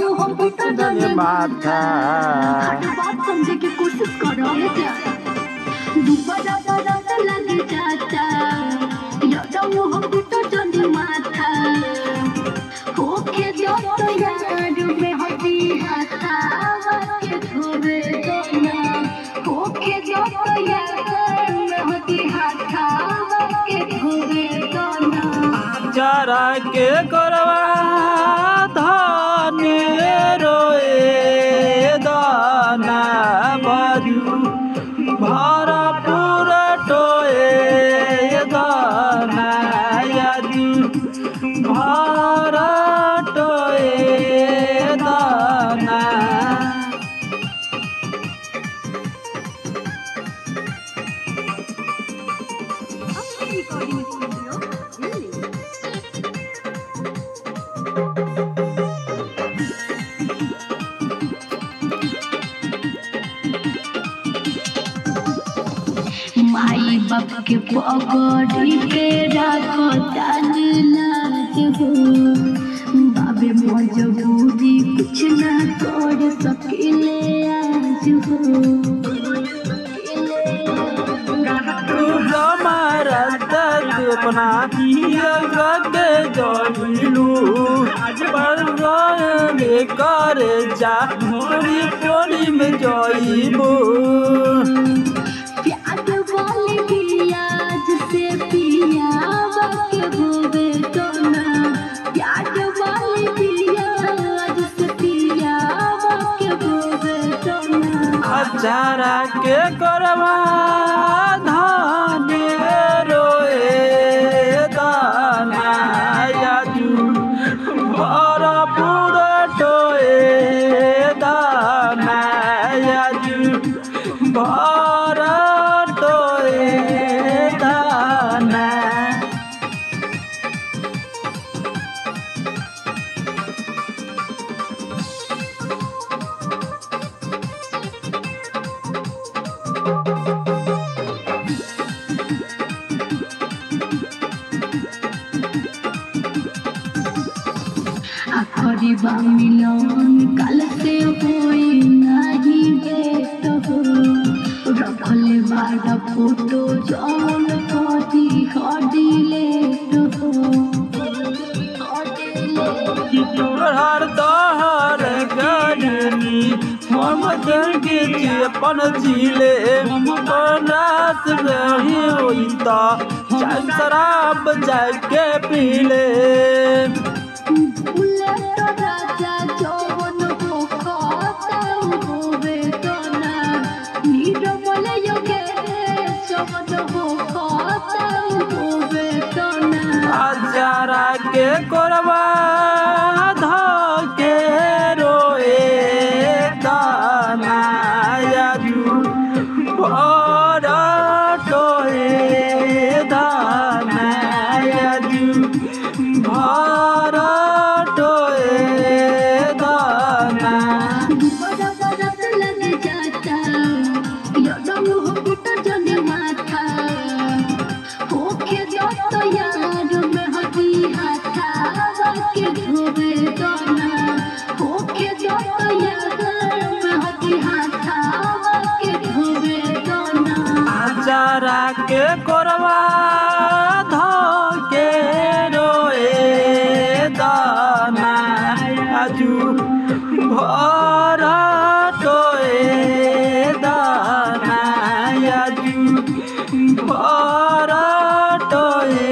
जाऊं हम पिटा जाने माथा हर बात समझे की कोशिश करो दोबारा बारात लगे जाता या जाऊं हम पिटा जाने माथा होके जो तो यार में होती हाथा के धोबे दोना होके जो तो यार में होती हाथा के धोबे दोना जरा के करवा धाने रोए दाना बाजू भरा पूरा टोए दाना याजू भरा टोए दाना माई बाप के पगड़ी पे रखो तान लाज हो बाबे मजबूरी कुछ ना कर सकिले आज हो हमारा अपना के जलू आज पर करे जा मोरी पोरी में जईबू प्याज वाली पियाज से पियाज के भोगे तो ना प्याज वाली पियाज से पियाज के भोगे तो ना अचारा के करवा धाने रोए दाना याजू भरा पूरा टोए दाना याजू भरा टोए दाना आखरी मिलन कल से होई नहीं भेट हो रखले बाड़ा फोटो जौन कदी हडिलेट हो हर दहर गरनी हम जल के अपन जिले हम बनास रही होई ता चाय शराब जाके पीले बुलेट राजा जौन हो खाता होवे तो ना नीरमल योगेश जौन हो खाता होवे तो ना अचारा के करवा धके रोए दाना याजू भरा टोए दाना याजू भरा टोए दाना बड़ा बरत लग जाता यदम हो पिटा जने माथा होके जो तो यार में होती हाथा के धोबे दोना होके जो तो यार में होती हाथा के धोबे दोना अचारा के करवा धके रोए दाना आजू भरा टोए दाना आजू भरा टोए